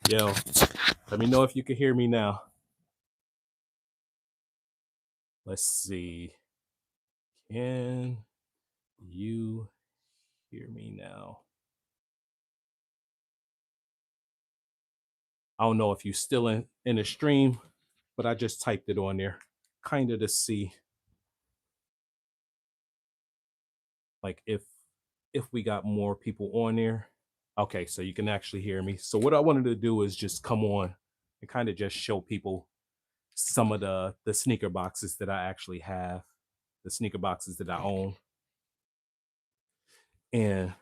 Yo, let me know if you can hear me now. Let's see. Can you hear me now? I don't know if you still in the stream, but I just typed it on there, kind of to see like if we got more people on there. Okay, so you can actually hear me. So what I wanted to do is just come on and kind of just show people some of the sneaker boxes that I actually have, the sneaker boxes that I own, and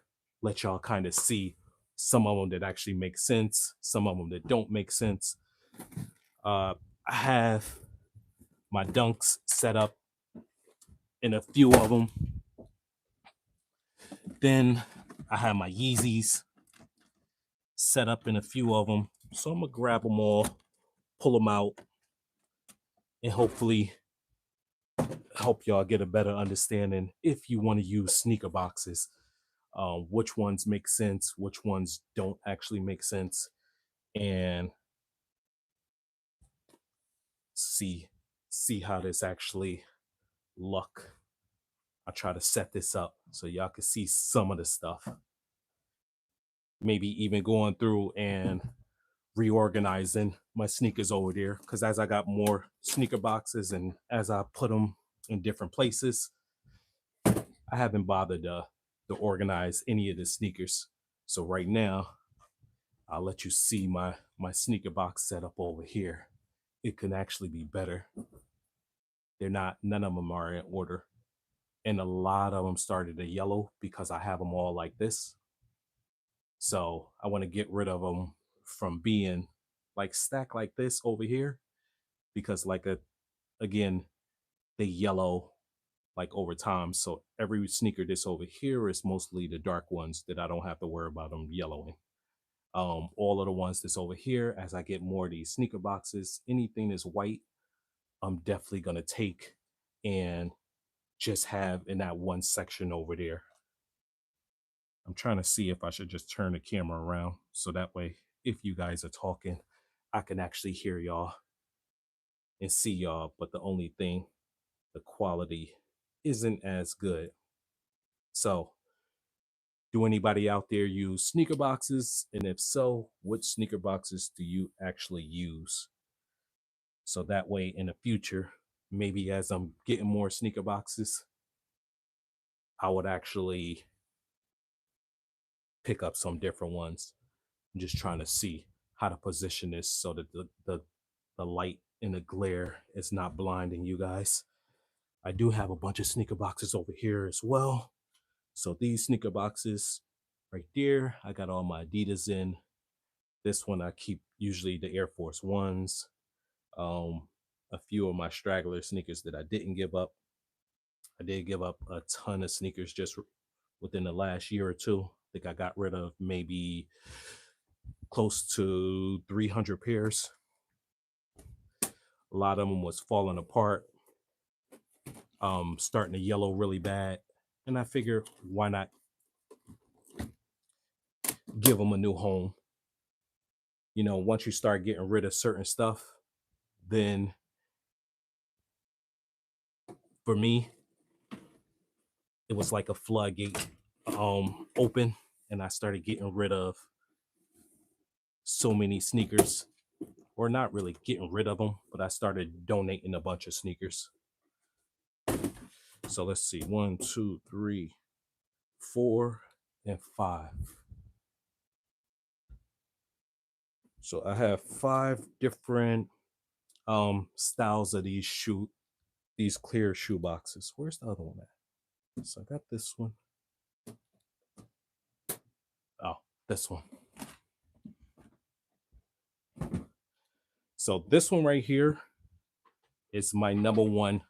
let y'all kind of see some of them that actually make sense, some of them that don't make sense. I have my dunks set up in a few of them. Then I have my Yeezys set up in a few of them. So I'm gonna grab them all, pull them out, and hopefully help y'all get a better understanding if you want to use sneaker boxes. Which ones make sense, which ones don't actually make sense, and see how this actually look. I try to set this up so y'all can see some of the stuff. Maybe even going through and reorganizing my sneakers over there, because as I got more sneaker boxes and as I put them in different places, I haven't bothered to organize any of the sneakers. So right now, I'll let you see my sneaker box setup over here. It can actually be better. None of them are in order. And a lot of them started to yellow because I have them all like this. So I want to get rid of them from being like stacked like this over here, because again, they yellow like over time. So every sneaker that's over here is mostly the dark ones that I don't have to worry about them yellowing. All of the ones that's over here, as I get more of these sneaker boxes, anything that's white, I'm definitely gonna take and just have in that one section over there. I'm trying to see if I should just turn the camera around so that way, if you guys are talking, I can actually hear y'all and see y'all. But the only thing, the quality isn't as good. So, do anybody out there use sneaker boxes? And if so, what sneaker boxes do you actually use? So that way in the future, maybe as I'm getting more sneaker boxes, I would actually pick up some different ones. I'm just trying to see how to position this so that the light and the glare is not blinding you guys. I do have a bunch of sneaker boxes over here as well. So these sneaker boxes right there, I got all my Adidas in. This one I keep usually the Air Force Ones. A few of my straggler sneakers that I didn't give up. I did give up a ton of sneakers just within the last year or two. I think I got rid of maybe close to 300 pairs. A lot of them was falling apart, starting to yellow really bad. And I figured, why not give them a new home? You know, once you start getting rid of certain stuff, then for me, it was like a floodgate open, and I started getting rid of so many sneakers, or not really getting rid of them, but I started donating a bunch of sneakers. So let's see, 1, 2, 3, 4, and 5. So I have 5 different styles of these clear shoe boxes. Where's the other one at? So I got this one. Oh, this one. So this one right here is my number one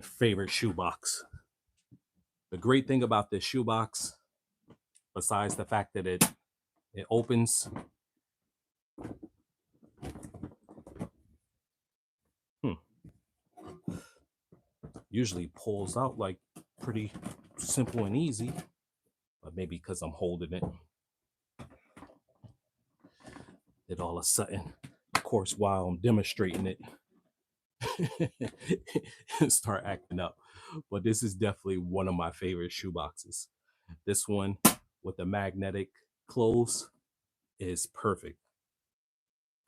favorite shoebox. The great thing about this shoebox, besides the fact that it opens, usually pulls out like pretty simple and easy, but maybe because I'm holding it. Then all of a sudden, of course, while I'm demonstrating it, start acting up. But this is definitely one of my favorite shoe boxes. This one with the magnetic close is perfect.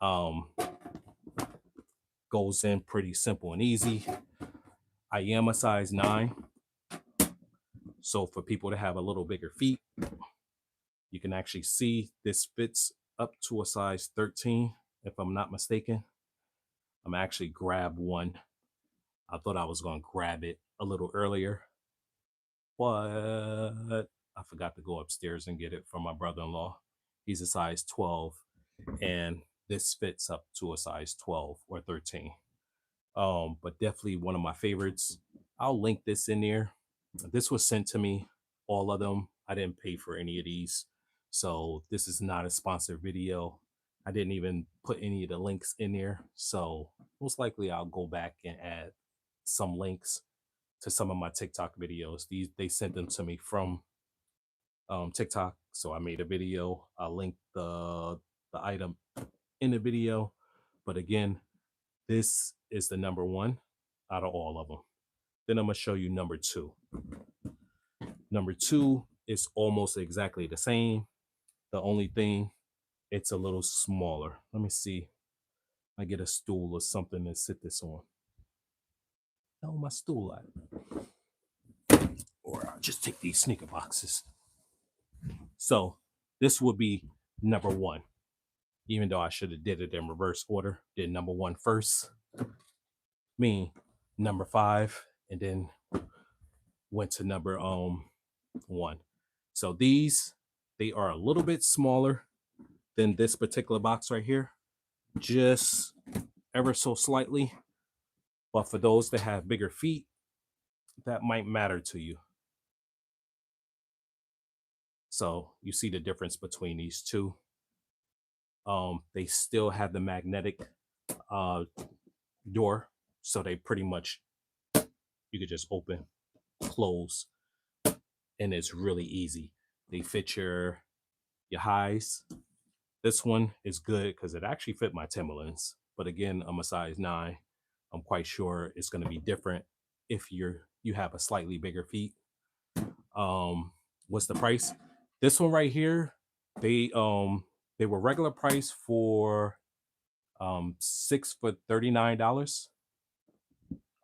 Um, Goes in pretty simple and easy. I am a size 9, so for people to have a little bigger feet, you can actually see this fits up to a size 13, if I'm not mistaken. I'm actually grab one. I thought I was going to grab it a little earlier, but I forgot to go upstairs and get it from my brother-in-law. He's a size 12, and this fits up to a size 12 or 13. But definitely one of my favorites. I'll link this in there. This was sent to me, all of them. I didn't pay for any of these, so this is not a sponsored video. I didn't even put any of the links in there, so most likely I'll go back and add some links to some of my TikTok videos. These, they sent them to me from TikTok, so I made a video. I linked the item in the video, but again, this is the number one out of all of them. Then I'm gonna show you number two. Number two is almost exactly the same. The only thing, it's a little smaller. Let me see. I get a stool or something to sit this on. Oh, my stool at? Or I'll just take these sneaker boxes. So this would be number one, even though I should have did it in reverse order. Did number one first, number 5, and then went to number 1. So these, they are a little bit smaller than this particular box right here, just ever so slightly. But for those that have bigger feet, that might matter to you. So you see the difference between these two. They still have the magnetic door, so they pretty much, you could just open, close, and it's really easy. They fit your highs. This one is good because it actually fit my Timberlands, but again, I'm a size 9. I'm quite sure it's going to be different if you have a slightly bigger feet. What's the price? This one right here, they were regular price for 6 for $39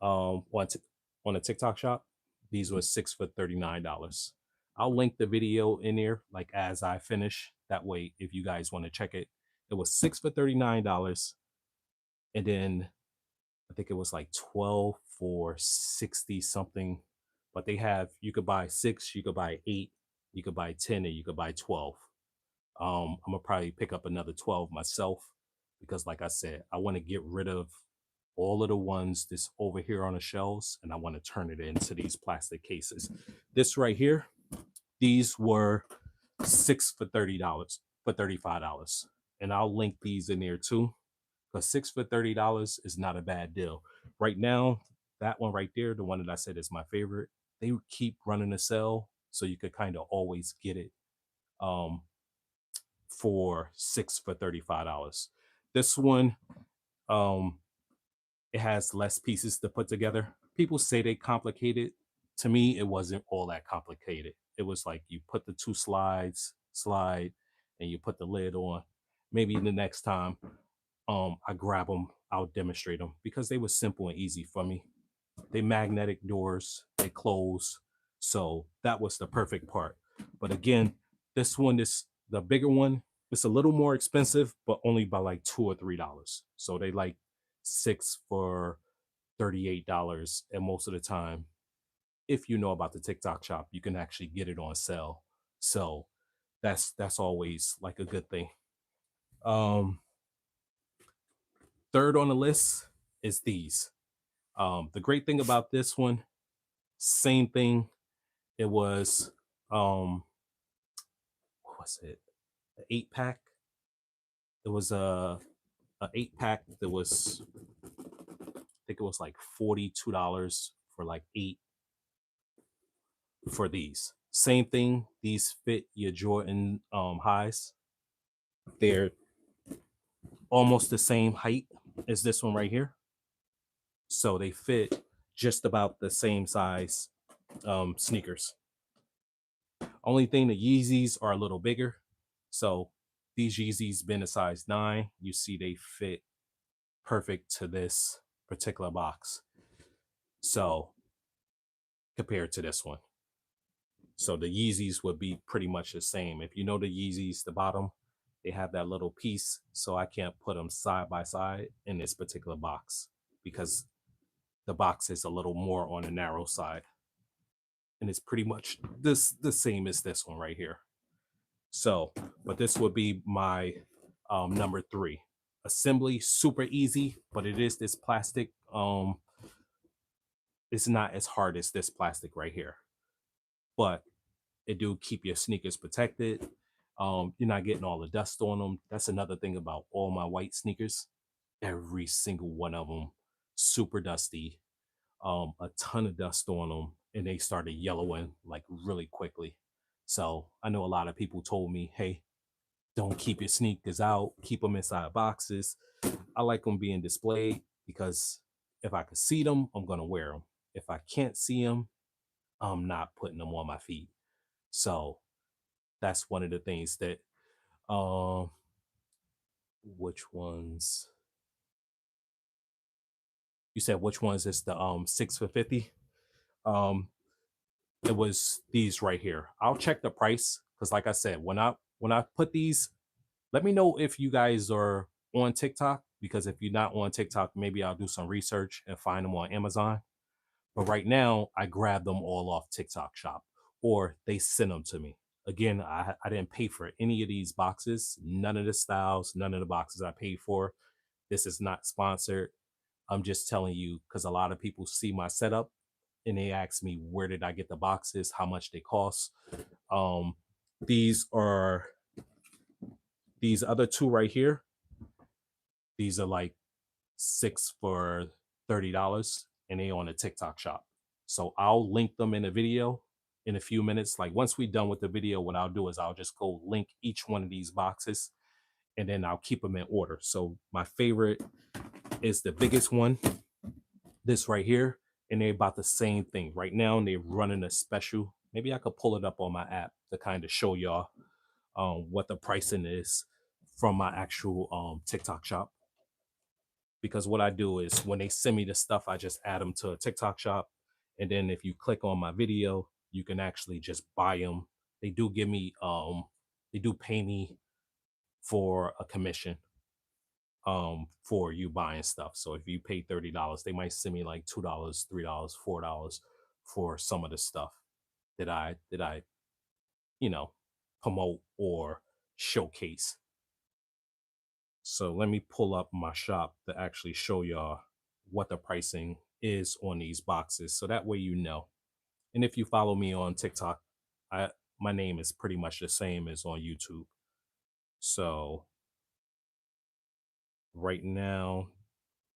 on a TikTok shop. These were 6 for $39. I'll link the video in there like as I finish. That way, if you guys want to check it, it was 6 for $39, and then I think it was like 12 for 60 something. But they have, you could buy 6, you could buy 8, you could buy 10, and you could buy 12. I'm gonna probably pick up another 12 myself because, like I said, I want to get rid of all of the ones that's over here on the shelves, and I want to turn it into these plastic cases. This right here, these were 6 for $30, for $35, and I'll link these in there too. Because 6 for $30 is not a bad deal. Right now, that one right there, the one that I said is my favorite, they keep running a sale, so you could kind of always get it for 6 for $35. This one, it has less pieces to put together. People say they complicated. To me, it wasn't all that complicated. It was like you put the 2 slide, and you put the lid on. Maybe the next time I grab them, I'll demonstrate them because they were simple and easy for me. They magnetic doors, they close. So that was the perfect part. But again, this one is the bigger one. It's a little more expensive, but only by like $2 or $3. So they like 6 for $38. And most of the time, if you know about the TikTok shop, you can actually get it on sale. So that's always like a good thing. Third on the list is these. The great thing about this one, same thing. It was what was it? An 8-pack. It was a 8-pack that was, I think it was like $42 for like 8 for these. Same thing. These fit your Jordan highs. They're almost the same height as this one right here. So they fit just about the same size sneakers. Only thing, the Yeezys are a little bigger. So these Yeezys been a size 9. You see they fit perfect to this particular box. So compared to this one. So the Yeezys would be pretty much the same. If you know the Yeezys, the bottom, they have that little piece. So I can't put them side by side in this particular box because the box is a little more on the narrow side. And it's pretty much the same as this one right here. So, but this would be my number 3. Assembly, super easy, but it is this plastic. It's not as hard as this plastic right here, but it do keep your sneakers protected. You're not getting all the dust on them. That's another thing about all my white sneakers. Every single one of them, super dusty, a ton of dust on them, and they started yellowing like really quickly. So I know a lot of people told me, hey, don't keep your sneakers out, keep them inside boxes. I like them being displayed because if I could see them, I'm going to wear them. If I can't see them, I'm not putting them on my feet. So that's one of the things that, um, which ones? You said which ones is the 6 for 50? Um, it was these right here. I'll check the price because, like I said, when I put these, let me know if you guys are on TikTok, because if you're not on TikTok, maybe I'll do some research and find them on Amazon. But right now, I grabbed them all off TikTok Shop, or they sent them to me. Again, I didn't pay for any of these boxes, none of the styles, none of the boxes I paid for. This is not sponsored. I'm just telling you because a lot of people see my setup and they ask me, where did I get the boxes, how much they cost. Um, these are these other two right here. These are like 6 for $30, and they on the TikTok Shop. So I'll link them in the video in a few minutes. Like once we're done with the video, what I'll do is I'll just go link each one of these boxes and then I'll keep them in order. So my favorite is the biggest one, this right here, and they're about the same thing. Right now they're running a special. Maybe I could pull it up on my app to kind of show y'all what the pricing is from my actual TikTok Shop. Because what I do is when they send me the stuff, I just add them to a TikTok Shop. And then if you click on my video, you can actually just buy them. They do give me, they do pay me for a commission for you buying stuff. So if you pay $30, they might send me like $2, $3, $4 for some of the stuff that I you know promote or showcase. So let me pull up my shop to actually show y'all what the pricing is on these boxes. So that way you know. And if you follow me on TikTok, I my name is pretty much the same as on YouTube. So right now,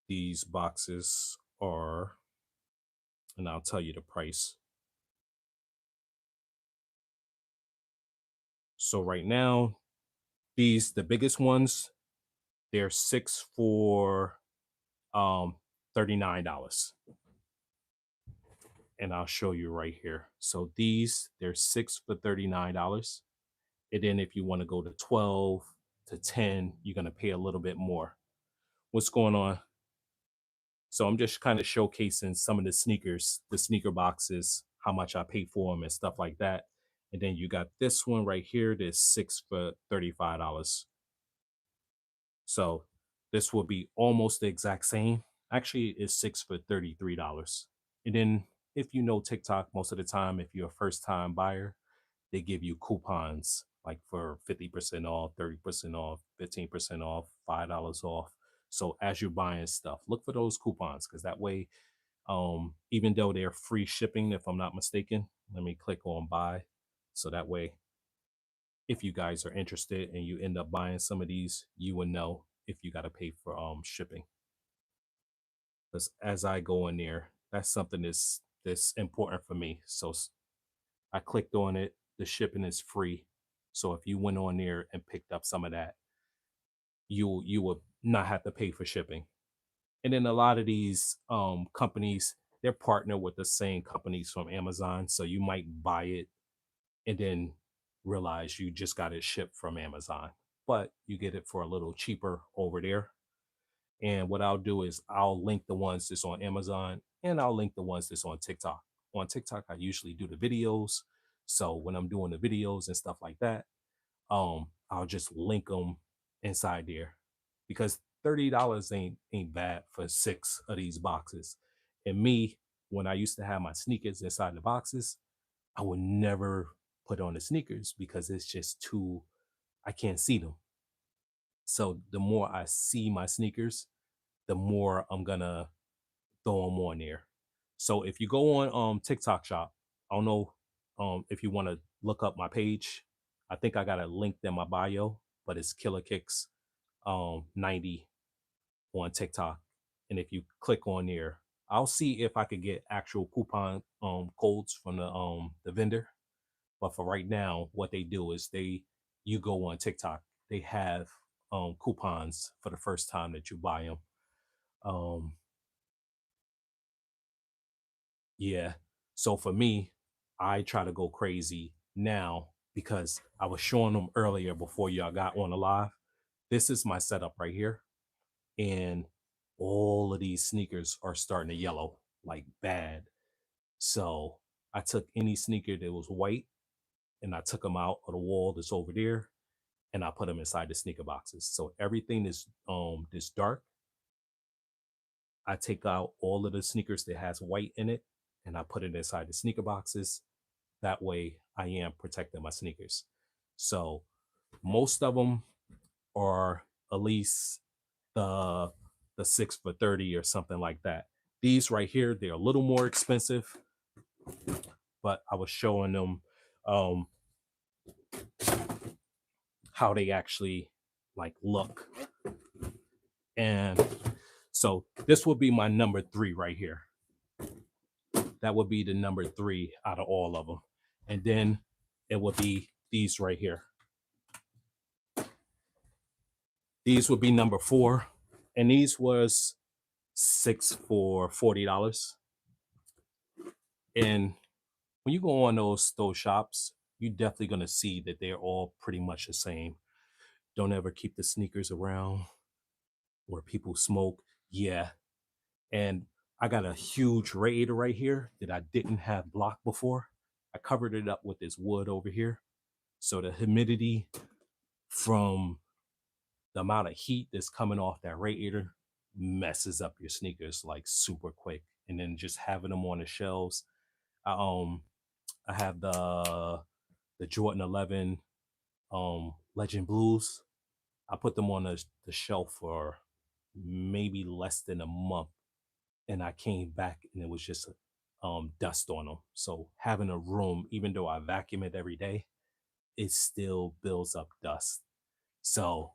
these boxes are, and I'll tell you the price. So right now, the biggest ones, they're 6 for $39. And I'll show you right here. So these, they're 6 for $39. And then if you want to go to 12 to 10, you're going to pay a little bit more. What's going on? So I'm just kind of showcasing some of the sneakers, the sneaker boxes, how much I pay for them and stuff like that. And then you got this one right here, that's 6 for $35. So this will be almost the exact same. Actually, it's 6 for $33. And then if you know TikTok, most of the time, if you're a first time buyer, they give you coupons like for 50% off, 30% off, 15% off, $5 off. So as you're buying stuff, look for those coupons because that way, even though they're free shipping, if I'm not mistaken, let me click on buy. So that way, if you guys are interested and you end up buying some of these, you will know if you got to pay for shipping. Because as I go in there, that's something that's important for me. So I clicked on it. The shipping is free. So if you went on there and picked up some of that, you will not have to pay for shipping. And then a lot of these companies, they're partnered with the same companies from Amazon. So you might buy it and then realize you just got it shipped from Amazon, but you get it for a little cheaper over there. And what I'll do is I'll link the ones that's on Amazon and I'll link the ones that's on TikTok. On TikTok, I usually do the videos. So when I'm doing the videos and stuff like that, I'll just link them inside there because $30 ain't bad for 6 of these boxes. And me, when I used to have my sneakers inside the boxes, I would never put on the sneakers because it's just too, I can't see them. So the more I see my sneakers, the more I'm gonna throw them on there. So if you go on TikTok shop, I don't know if you want to look up my page. I think I got a link in my bio, but it's Killer Kicks 90 on TikTok. And if you click on there, I'll see if I could get actual coupon codes from the vendor. But for right now, what they do is you go on TikTok, they have coupons for the first time that you buy them. Um, yeah. So for me, I try to go crazy now because I was showing them earlier before y'all got on the live. This is my setup right here. And all of these sneakers are starting to yellow like bad. So I took any sneaker that was white and I took them out of the wall that's over there and I put them inside the sneaker boxes. So everything is this dark. I take out all of the sneakers that has white in it and I put it inside the sneaker boxes. That way I am protecting my sneakers. So most of them are at least the the 6 for 30 or something like that. These right here, they're a little more expensive, but I was showing them um how they actually like look. And so this would be my number 3 right here. That would be the number 3 out of all of them. And then it would be these right here. These would be number 4. And these was 6 for $40. And when you go on those shops, you're definitely gonna see that they're all pretty much the same. Don't ever keep the sneakers around where people smoke. Yeah. And I got a huge radiator right here that I didn't have blocked before. I covered it up with this wood over here. So the humidity from the amount of heat that's coming off that radiator messes up your sneakers like super quick. And then just having them on the shelves. I, um I have the Jordan 11 Legend Blues. I put them on the shelf for maybe less than a month and I came back and it was just dust on them. So having a room, even though I vacuum it every day, it still builds up dust. So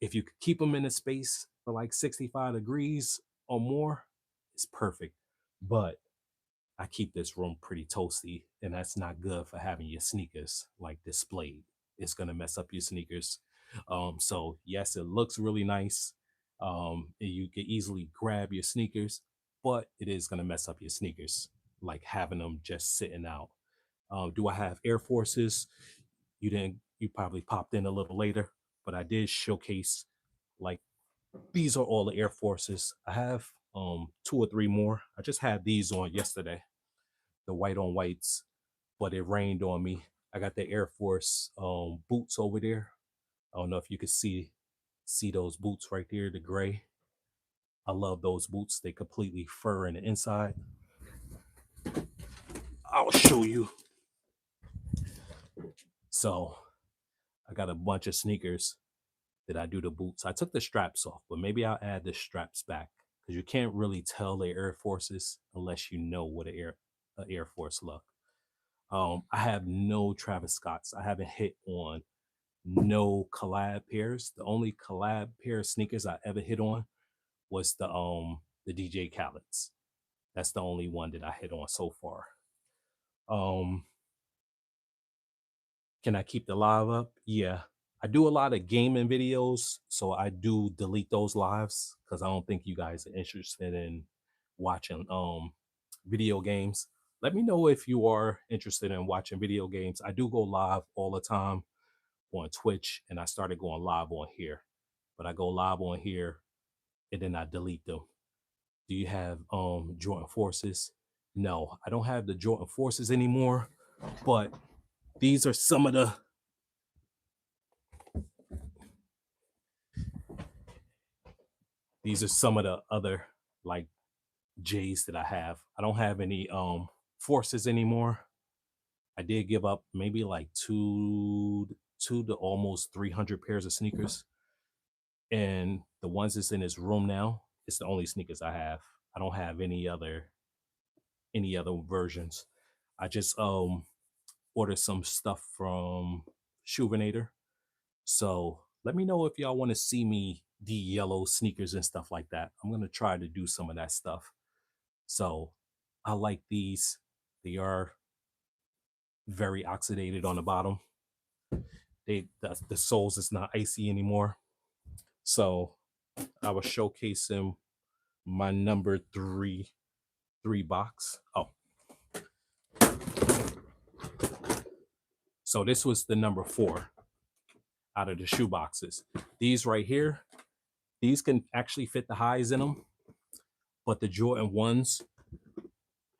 if you could keep them in a space for like 65 degrees or more, it's perfect. But I keep this room pretty toasty, and that's not good for having your sneakers like displayed. It's gonna mess up your sneakers. So yes, it looks really nice. And you can easily grab your sneakers, but it is gonna mess up your sneakers, like having them just sitting out. Do I have Air Forces? You didn't. You probably popped in a little later, but I did showcase like these are all the Air Forces. I have 2 or 3 more. I just had these on yesterday, the white on whites, but it rained on me. I got the Air Force boots over there. I don't know if you can see those boots right there, the gray. I love those boots. They completely fur in the inside. I'll show you. So I got a bunch of sneakers that I do the boots. I took the straps off, but maybe I'll add the straps back because you can't really tell the Air Forces unless you know what a Air Force look. I have no Travis Scotts. I haven't hit on no collab pairs. The only collab pair of sneakers I ever hit on was the DJ Khaled's. That's the only one that I hit on so far. Um, can I keep the live up? Yeah, I do a lot of gaming videos, so I do delete those lives because I don't think you guys are interested in watching video games. Let me know if you are interested in watching video games. I do go live all the time on Twitch, and I started going live on here. But I go live on here and then I delete them. Do you have Jordan Forces? No, I don't have the Jordan Forces anymore, but these are some of the other like J's that I have. I don't have any Forces anymore. I did give up maybe like two to almost 300 pairs of sneakers. And the ones that's in this room now, it's the only sneakers I have. I don't have any other versions. I just ordered some stuff from Shoevenator. So let me know if y'all want to see me de-yellow sneakers and stuff like that. I'm gonna try to do some of that stuff. So I like these. They are very oxidated on the bottom. The soles is not icy anymore. So I was showcasing my number three box. Oh, so this was the number 4 out of the shoe boxes. These right here, these can actually fit the highs in them, but the Jordan 1s,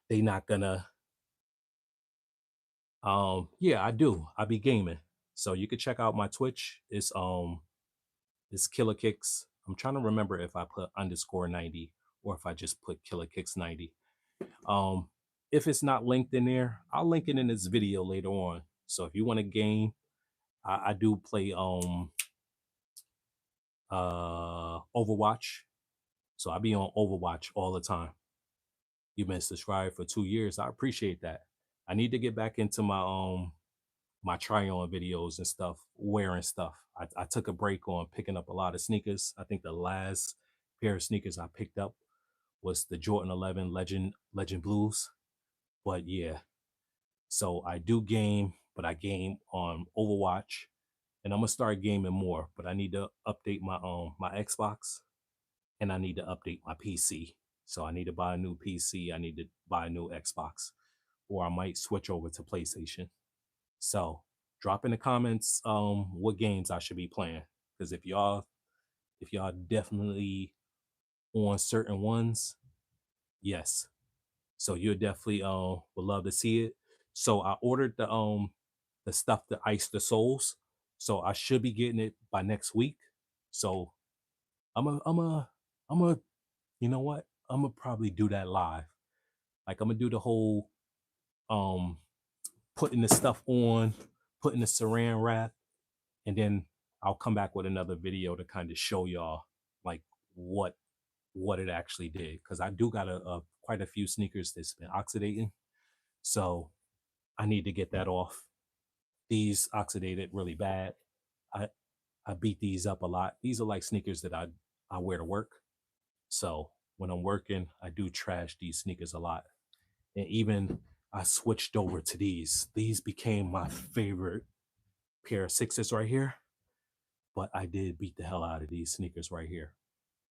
they not gonna. Yeah, I do. I be gaming, so you can check out my Twitch. It's Killer Kicks. I'm trying to remember if I put _90 or if I just put Killer Kicks 90. If it's not linked in there, I'll link it in this video later on. So if you want to game, I do play Overwatch. So I be on Overwatch all the time. You've been subscribed for 2 years. I appreciate that. I need to get back into my try-on videos and stuff, wearing stuff. I took a break on picking up a lot of sneakers. I think the last pair of sneakers I picked up was the Jordan 11 Legend Blues. But yeah, so I do game, but I game on Overwatch, and I'm gonna start gaming more. But I need to update my Xbox, and I need to update my PC. So I need to buy a new PC. I need to buy a new Xbox, or I might switch over to PlayStation. So drop in the comments what games I should be playing. Because if y'all definitely on certain ones, yes. So you'll definitely would love to see it. So I ordered the stuff to ice the soles. So I should be getting it by next week. So I'm a you know what? I'm gonna probably do that live. Like I'm gonna do the whole um putting the stuff on, putting the saran wrap, and then I'll come back with another video to kind of show y'all like what it actually did, because I do got a quite a few sneakers that's been oxidating, so I need to get that off. These oxidated really bad. I I beat these up a lot. These are like sneakers that I wear to work, so when I'm working, I do trash these sneakers a lot, and even I switched over to these. These became my favorite pair of sixes right here, but I did beat the hell out of these sneakers right here.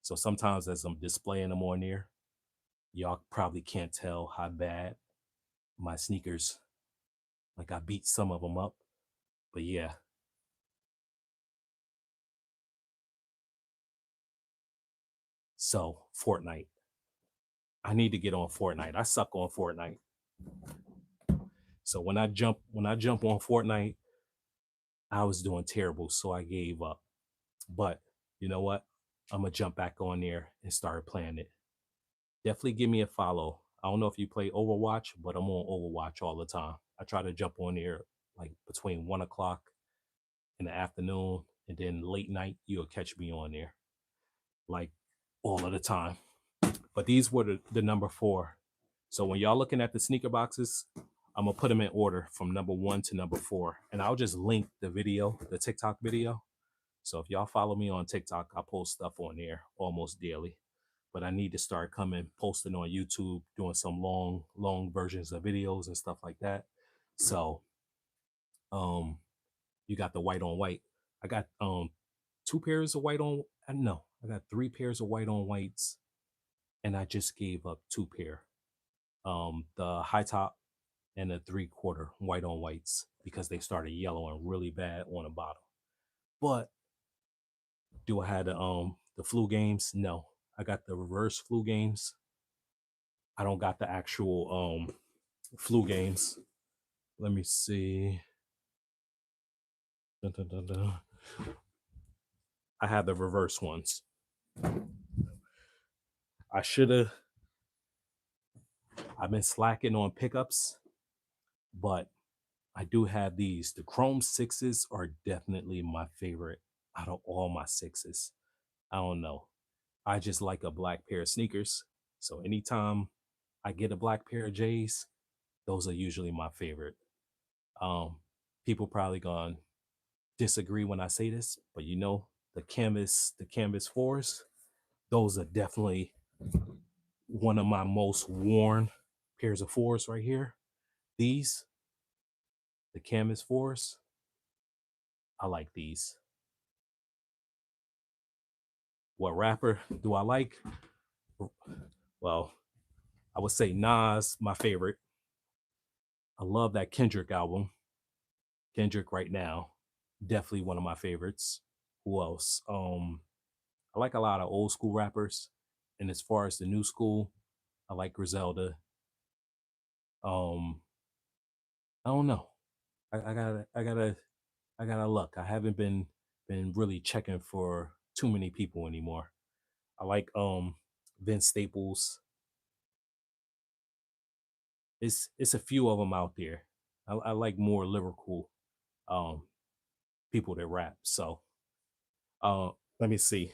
So sometimes as I'm displaying them on there, y'all probably can't tell how bad my sneakers, like I beat some of them up. But yeah, so Fortnite. I need to get on Fortnite. I suck on Fortnite. So when I jump on Fortnite, I was doing terrible, so I gave up. But you know what? I'm gonna jump back on there and start playing it. Definitely give me a follow. I don't know if you play Overwatch, but I'm on Overwatch all the time. I try to jump on there like between 1 o'clock in the afternoon, and then late night you'll catch me on there like all of the time. But these were the number 4. So when y'all looking at the sneaker boxes, I'm gonna put them in order from number 1 to number 4, and I'll just link the video, the TikTok video. So if y'all follow me on TikTok, I post stuff on there almost daily. But I need to start coming posting on YouTube, doing some long versions of videos and stuff like that. So you got the white on white. I got two pairs of white on. No, I got three pairs of white on whites, and I just gave up two pair. The high top and the 3/4 white on whites because they started yellowing really bad on the bottom. But do I have the flu games? No, I got the reverse flu games. I don't got the actual flu games. Let me see. Dun, dun, dun, dun. I have the reverse ones. I should have. I've been slacking on pickups, but I do have these. The Chrome sixes are definitely my favorite out of all my sixes. I don't know. I just like a black pair of sneakers. So anytime I get a black pair of J's, those are usually my favorite. Um, People probably gonna disagree when I say this, but the canvas fours, those are definitely one of my most worn pairs of fours right here. These, the canvas fours, I like these. What rapper do I like? Well, I would say Nas, my favorite. I love that Kendrick album. Kendrick right now, definitely one of my favorites. Who else? I like a lot of old school rappers, and as far as the new school, I like Griselda. Um, I don't know. I gotta look. I haven't been really checking for too many people anymore. I like Vince Staples. It's a few of them out there. I like more lyrical um people that rap. So uh let me see.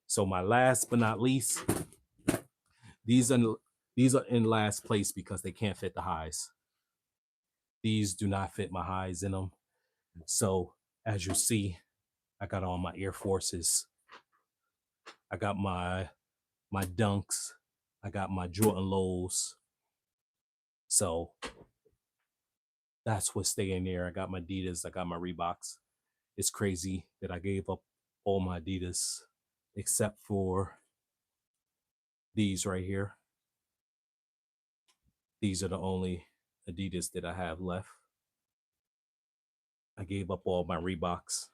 So my last but not least, these are these are in last place because they can't fit the highs. These do not fit my highs in them. So as you see, I got on my Air Forces. I got my Dunks. I got my Jordan Lows. So that's what's staying there. I got my Adidas. I got my Reeboks. It's crazy that I gave up all my Adidas except for these right here. These are the only Adidas that I have left. I gave up all my Reeboks.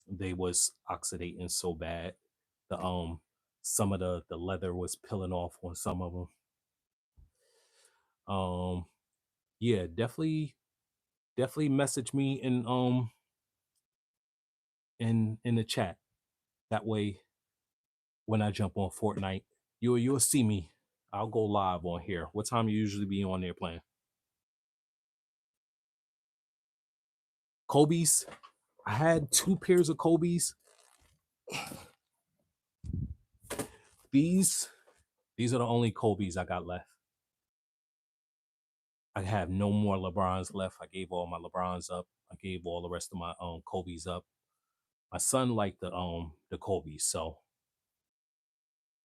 They was oxidating so bad. The some of the leather was peeling off on some of them. Um yeah, definitely message me in the chat. That way when I jump on Fortnite, you'll see me. I'll go live on here. What time you usually be on there playing? Kobe's. I had two pairs of Kobe's. These these are the only Kobe's I got left. I have no more LeBrons left. I gave all my LeBrons up. I gave all the rest of my Kobe's up. My son liked the Kobe's, so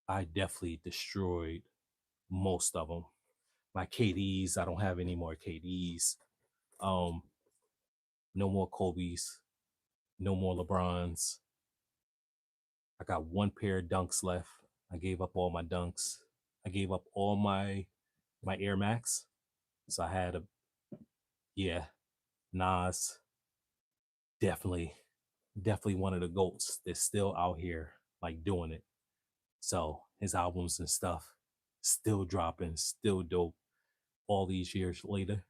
I definitely destroyed most of them. My KDs, I don't have any more KDs. Um, no more Kobe's, no more LeBrons. I got one pair of Dunks left. I gave up all my Dunks. I gave up all my Air Max. So I had a yeah, Nas, definitely, definitely one of the goats that's still out here like doing it. So his albums and stuff still dropping, still dope all these years later.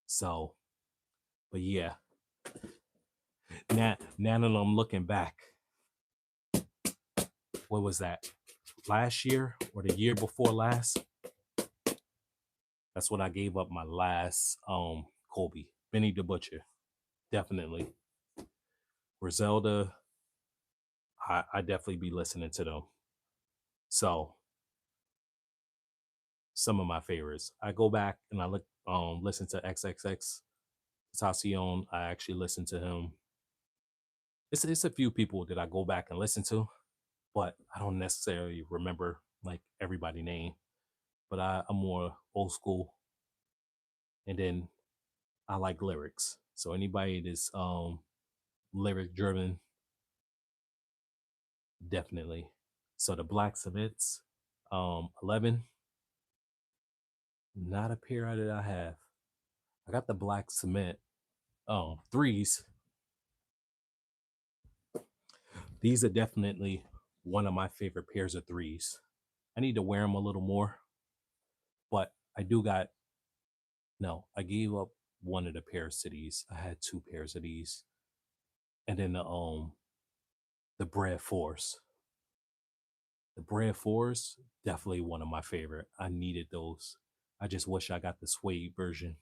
So, but yeah, now that I'm looking back, what was that? Last year or the year before last? That's when I gave up my last Kobe. Benny the Butcher. Definitely. Griselda, I definitely be listening to them. So some of my favorites. I go back and I look listen to XXX Tentacion. I actually listen to him. It's a few people that I go back and listen to, but I don't necessarily remember like everybody name. But I'm more old school, and then I like lyrics. So anybody that's lyric driven, definitely. So the black cements, 11, not a pair that I have. I got the black cement threes. These are definitely one of my favorite pairs of threes. I need to wear them a little more, but I do got no. I gave up one of the pairs of these. I had two pairs of these, and then the bread fours. The bread fours definitely one of my favorite. I needed those. I just wish I got the suede version,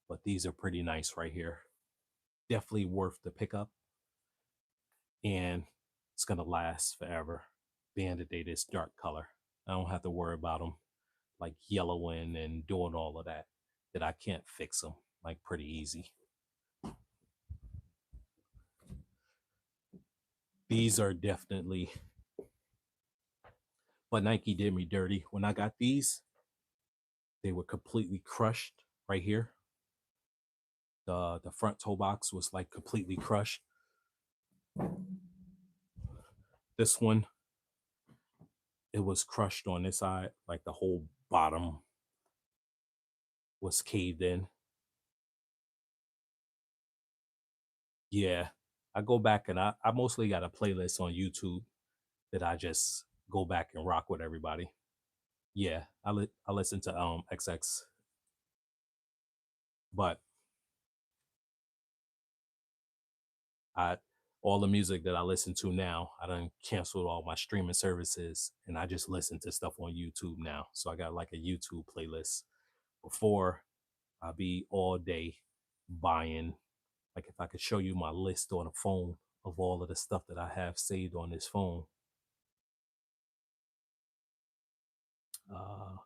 but these are pretty nice right here. Definitely worth the pickup, and it's gonna last forever. Being that they this dark color, I don't have to worry about them like yellowing and doing all of that. That I can't fix them like pretty easy. These are definitely, but Nike did me dirty when I got these. They were completely crushed right here. The front toe box was like completely crushed. This one, it was crushed on this side, like the whole bottom was caved in. Yeah, I go back and I mostly got a playlist on YouTube that I just go back and rock with everybody. Yeah, I listen to XX, but I all the music that I listen to now, I done canceled all my streaming services and I just listen to stuff on YouTube now. So I got like a YouTube playlist. Before I be all day buying, like if I could show you my list on a phone of all of the stuff that I have saved on this phone. Uh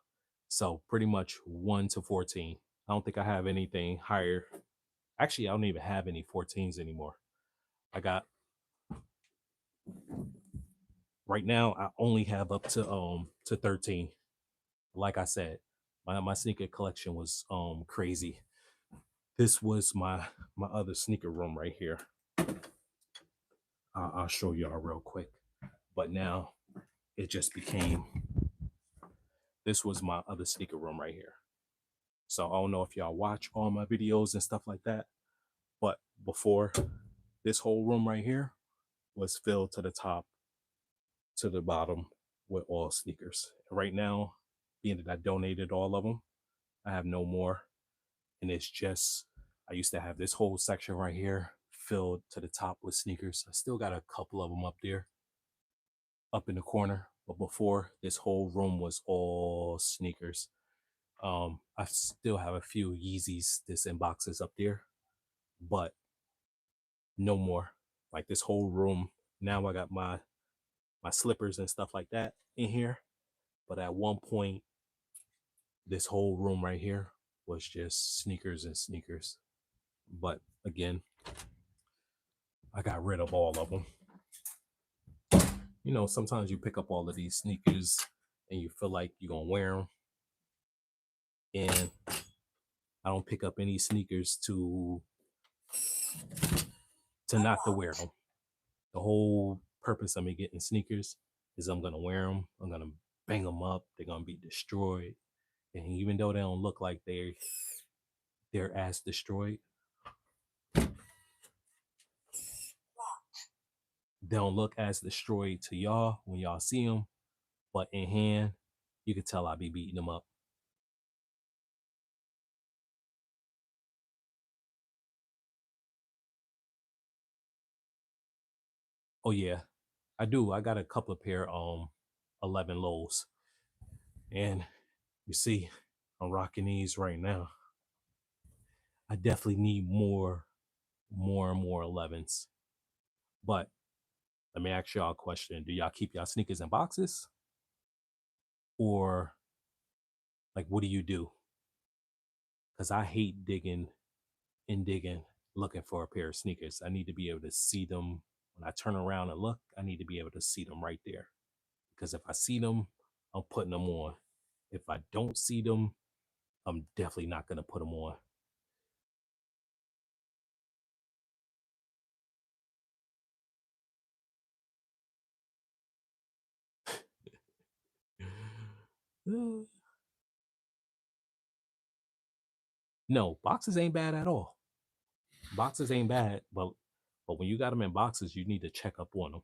so pretty much 1 to 14. I don't think I have anything higher. Actually, I don't even have any 14s anymore. I got right now I only have up to 13. Like I said, my sneaker collection was crazy. This was my other sneaker room right here. I'll show y'all real quick. But now it just became this was my other sneaker room right here. So I don't know if y'all watch all my videos and stuff like that, but before this whole room right here was filled to the top to the bottom with all sneakers. Right now, being that I donated all of them, I have no more. And it's just, I used to have this whole section right here filled to the top with sneakers. I still got a couple of them up there, up in the corner. But before, this whole room was all sneakers. I still have a few Yeezys, this in boxes up there, but no more. Like this whole room. Now I got my slippers and stuff like that in here. But at one point, this whole room right here was just sneakers and sneakers. But again, I got rid of all of them. You know, sometimes you pick up all of these sneakers and you feel like you're gonna wear them, and I don't pick up any sneakers to not to wear them. The whole purpose of me getting sneakers is I'm gonna wear them. I'm gonna bang them up. They're gonna be destroyed, and even though they don't look like they're as destroyed, they don't look as destroyed to y'all when y'all see them, but in hand, you can tell I be beating them up. Oh yeah, I do. I got a couple of pair 11 lows, and you see, I'm rocking these right now. I definitely need more and more 11s. But let me ask y'all a question: do y'all keep y'all sneakers in boxes, or like what do you do? Because I hate digging and digging looking for a pair of sneakers. I need to be able to see them when I turn around and look. I need to be able to see them right there. Because if I see them, I'm putting them on. If I don't see them, I'm definitely not gonna put them on. Uh, no, boxes ain't bad at all. Boxes ain't bad, but when you got them in boxes, you need to check up on them.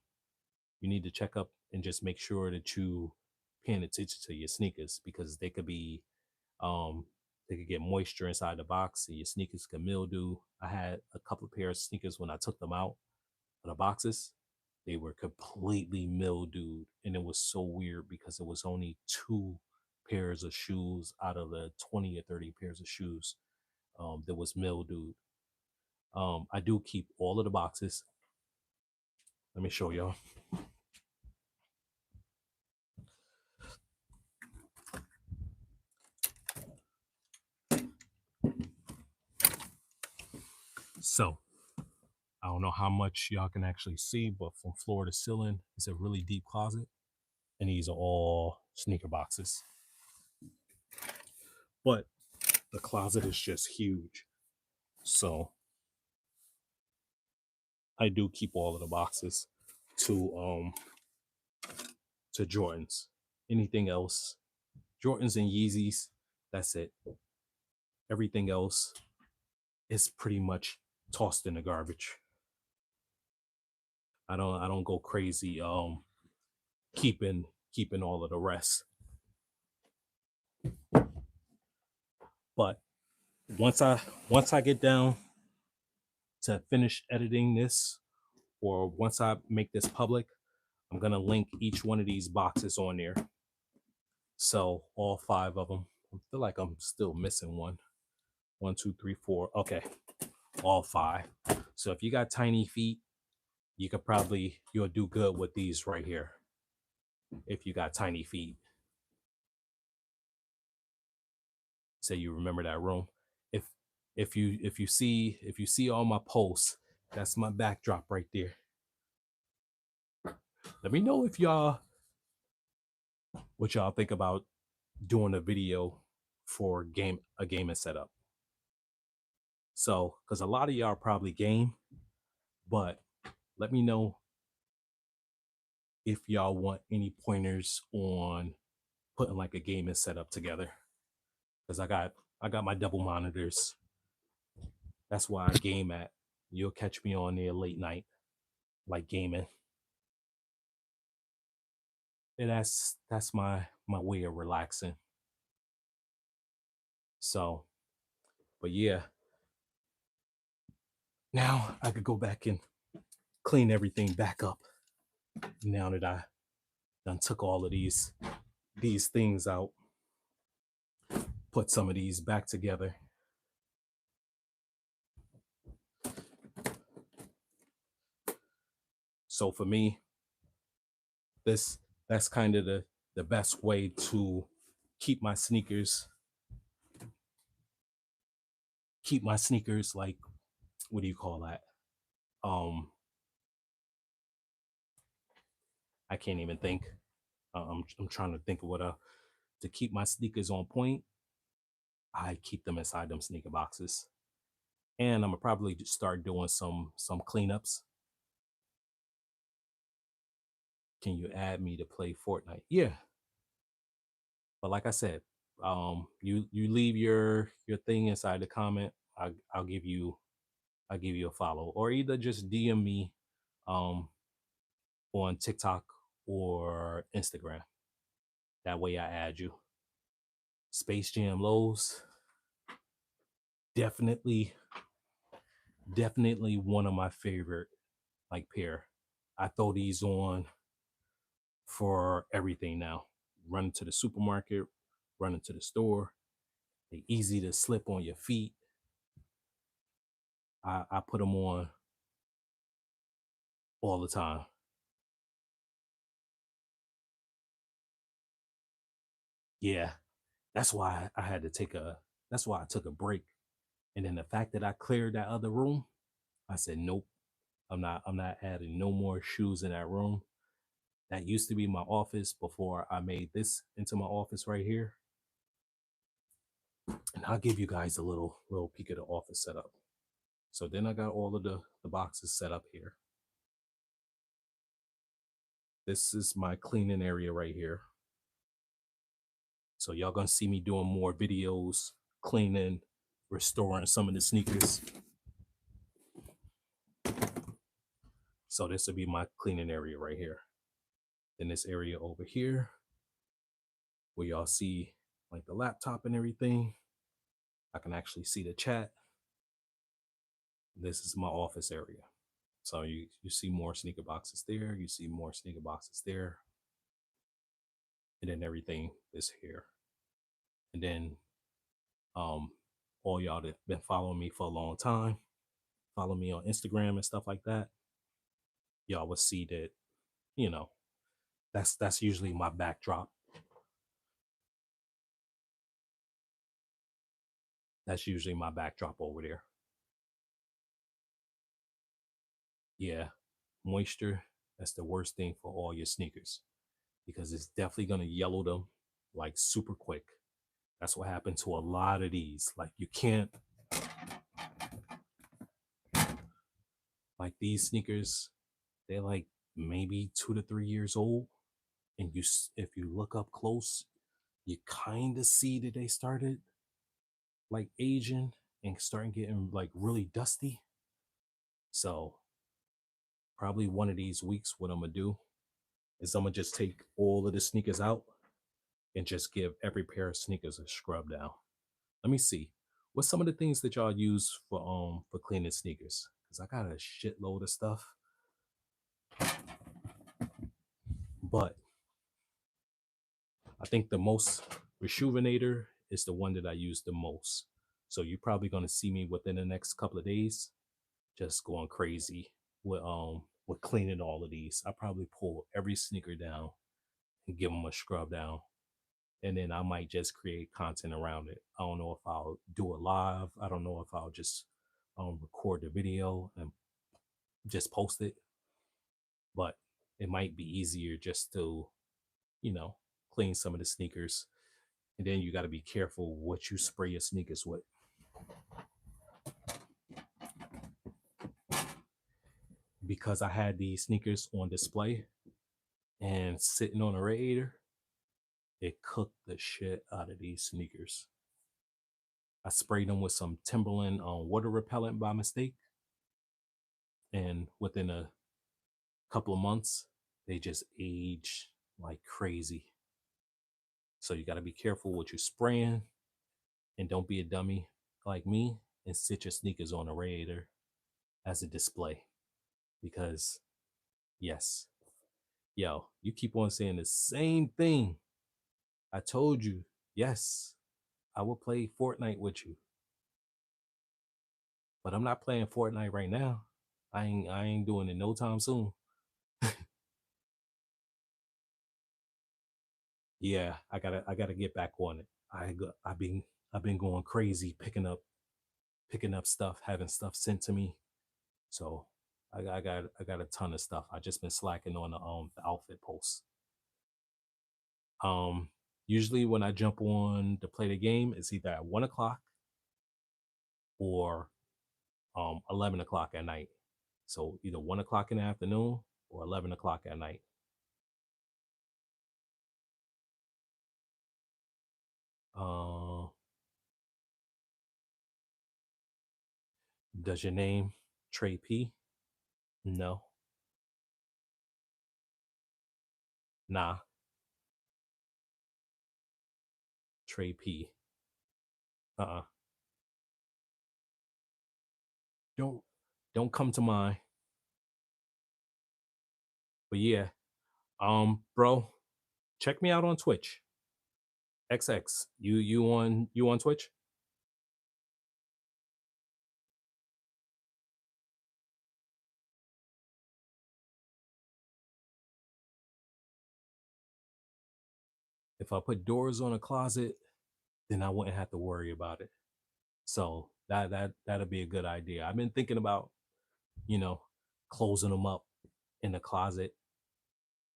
You need to check up and just make sure that you paying attention to your sneakers because um they could get moisture inside the box and your sneakers can mildew. I had a couple of pairs of sneakers when I took them out of the boxes. They were completely mildewed, and it was so weird because it was only two pairs of shoes out of the 20 or 30 pairs of shoes that was mildewed. I do keep all of the boxes. Let me show y'all. So I don't know how much y'all can actually see, but from floor to ceiling, it's a really deep closet, and these are all sneaker boxes. But the closet is just huge, so I do keep all of the boxes to to Jordans. Anything else, Jordans and Yeezys, that's it. Everything else is pretty much tossed in the garbage. I don't go crazy keeping all of the rest. But once I get down to finish editing this, or once I make this public, I'm gonna link each one of these boxes on there. So all five of them. I feel like I'm still missing one. One, two, three, four. Okay, all five. So if you got tiny feet, you'll do good with these right here. If you got tiny feet, say you remember that room. If if you see all my posts, that's my backdrop right there. Let me know if y'all what y'all think about doing a video for a gaming setup. So, because a lot of y'all probably game, but let me know if y'all want any pointers on putting like a gaming setup together. Because I got my double monitors. That's why I game at. You'll catch me on there late night, like gaming. And that's my way of relaxing. So, but yeah, now I could go back and clean everything back up. Now that I done took all of these things out, put some of these back together. So for me, this that's kind of the best way to keep my sneakers like, what do you call that? Um I can't even think. I'm trying to think of what to keep my sneakers on point. I keep them inside them sneaker boxes, and I'm gonna probably just start doing some cleanups. Can you add me to play Fortnite? Yeah, but like I said, you leave your thing inside the comment. I'll give you a follow, or either just DM me um on TikTok or Instagram. That way I add you. Space Jam Lows, definitely definitely one of my favorite like pair. I throw these on for everything now. Running to the supermarket, running to the store. They easy to slip on your feet. I put them on all the time. Yeah, that's why I had to take a. That's why I took a break. And then the fact that I cleared that other room, I said nope. I'm not adding no more shoes in that room. That used to be my office before I made this into my office right here. And I'll give you guys a little peek of the office setup. So then I got all of the boxes set up here. This is my cleaning area right here. So y'all gonna see me doing more videos, cleaning, restoring some of the sneakers. So this will be my cleaning area right here. Then this area over here, where y'all see like the laptop and everything. I can actually see the chat. This is my office area. So you see more sneaker boxes there. You see more sneaker boxes there. And then everything is here. And then all y'all that been following me for a long time, follow me on Instagram and stuff like that, y'all will see that, you know, that's usually my backdrop. That's usually my backdrop over there. Yeah, moisture, that's the worst thing for all your sneakers because it's definitely gonna yellow them like super quick. That's what happened to a lot of these. Like you can't, like these sneakers, they're like maybe 2 to 3 years old, and if you look up close, you kind of see that they started like aging and starting getting like really dusty. So probably one of these weeks, what I'm gonna do is I'm gonna just take all of the sneakers out and just give every pair of sneakers a scrub down. Let me see. What's some of the things that y'all use for cleaning sneakers? Because I got a shitload of stuff. But I think the most rejuvenator is the one that I use the most. So you're probably gonna see me within the next couple of days just going crazy with cleaning all of these. I probably pull every sneaker down and give them a scrub down. And then I might just create content around it. I don't know if I'll do it live. I don't know if I'll just record the video and just post it. But it might be easier just to, you know, clean some of the sneakers. And then you got to be careful what you spray your sneakers with. Because I had these sneakers on display and sitting on a radiator, it cooked the shit out of these sneakers. I sprayed them with some Timberland water repellent by mistake. And within a couple of months, they just age like crazy. So you got to be careful what you're spraying and don't be a dummy like me and sit your sneakers on a radiator as a display. Because, yes, yo, you keep on saying the same thing. I told you, yes, I will play Fortnite with you. But I'm not playing Fortnite right now. I ain't doing it no time soon. Yeah, I gotta get back on it. I've been going crazy picking up stuff, having stuff sent to me. So I got a ton of stuff. I just been slacking on the outfit posts. Um Usually when I jump on to play the game, it's either at 1 o'clock or 11 o'clock at night. So either 1 o'clock in the afternoon or 11 o'clock at night. Uh, does your name Trey P? No, nah, Trey P. Uh-uh. Don't don't come to mind. But yeah, bro, check me out on Twitch. XX. You on Twitch? If I put doors on a closet, then I wouldn't have to worry about it. So that'll be a good idea. I've been thinking about, you know, closing them up in the closet,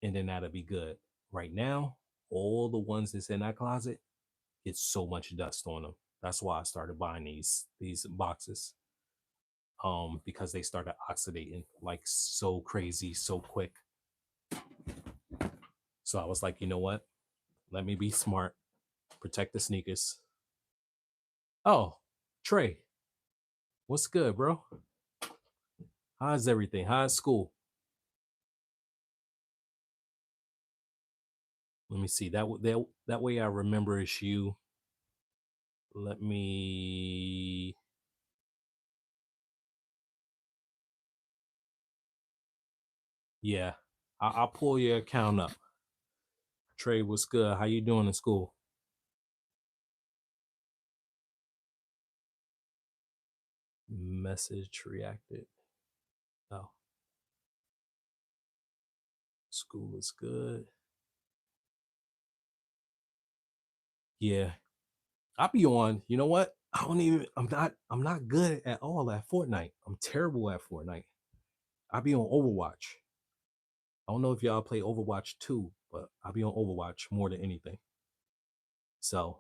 and then that'll be good. Right now, all the ones that's in that closet, it's so much dust on them. That's why I started buying these boxes. Because they started oxidating like so crazy, so quick. So I was like, you know what? Let me be smart Protect the sneakers. Oh, Trey, what's good, bro? How's everything? How's school? Let me see. That way I remember it's you. Let me. Yeah, I'll pull your account up. Trey, what's good? How you doing in school? Message reacted. Oh, school is good. Yeah, I'll be on. You know what? I don't even. I'm not good at all at Fortnite. I'm terrible at Fortnite. I'll be on Overwatch. I don't know if y'all play Overwatch too, but I'll be on Overwatch more than anything. So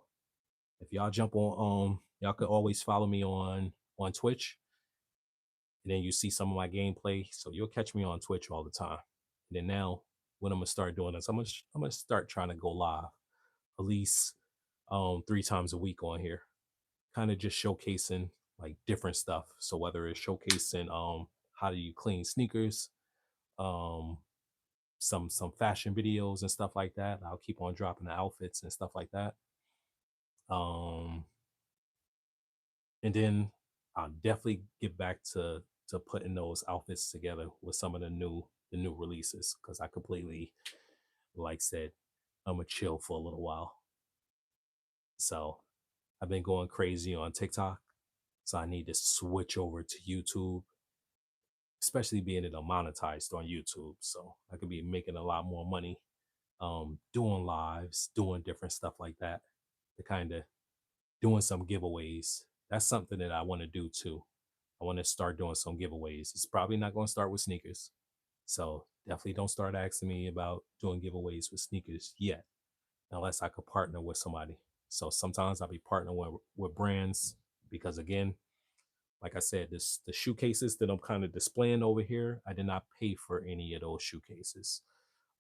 if y'all jump on, y'all could always follow me on Twitch, and then you see some of my gameplay. So you'll catch me on Twitch all the time. And then now, what I'm gonna start doing is I'm gonna start trying to go live at least 3 times a week on here, kind of just showcasing like different stuff. So whether it's showcasing how do you clean sneakers, um some fashion videos and stuff like that. I'll keep on dropping the outfits and stuff like that. Um and then I'll definitely get back to putting those outfits together with some of the new releases because I completely like said I'm gonna chill for a little while. So I've been going crazy on TikTok. So I need to switch over to YouTube, especially being it monetized on YouTube. So I could be making a lot more money doing lives, doing different stuff like that, to kind of doing some giveaways. That's something that I want to do too. I want to start doing some giveaways. It's probably not going to start with sneakers. So definitely don't start asking me about doing giveaways with sneakers yet, unless I could partner with somebody. So sometimes I'll be partnering with brands because again, like I said, the shoe cases that I'm kind of displaying over here, I did not pay for any of those shoe cases.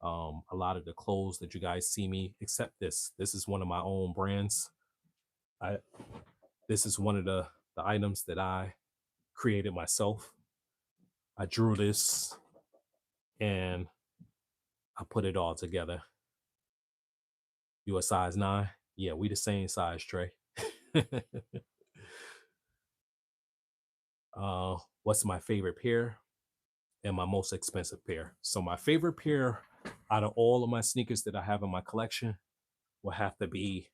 A lot of the clothes that you guys see me, except this is one of my own brands. I This is one of the items that I created myself. I drew this and I put it all together. You a size 9? Yeah, we the same size, Trey. What's my favorite pair and my most expensive pair? So my favorite pair out of all of my sneakers that I have in my collection will have to be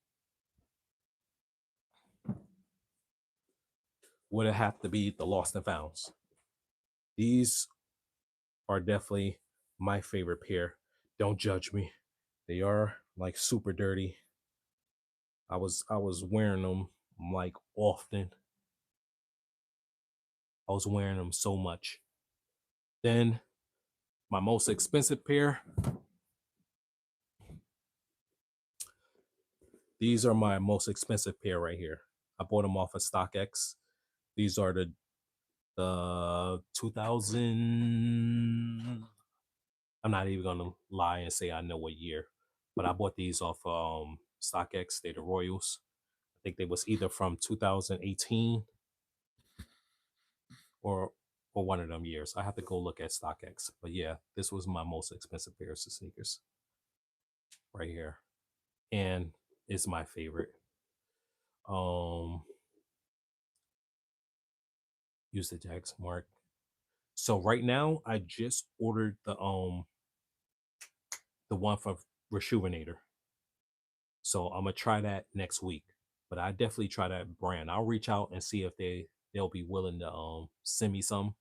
the Lost and Founds. These are definitely my favorite pair. Don't judge me. They are like super dirty. I was wearing them like often. I was wearing them so much. Then my most expensive pair. These are my most expensive pair right here. I bought them off of StockX. These are the 2000. I'm not even gonna lie and say I know what year, but I bought these off StockX. They're the Royals. I think they was either from 2018 or one of them years. I have to go look at StockX. But yeah, this was my most expensive pair of sneakers right here, and it's my favorite. Um, use the tax mark. So right now, I just ordered the one from Rejuvenator. So I'm gonna try that next week. But I definitely try that brand. I'll reach out and see if they'll be willing to send me some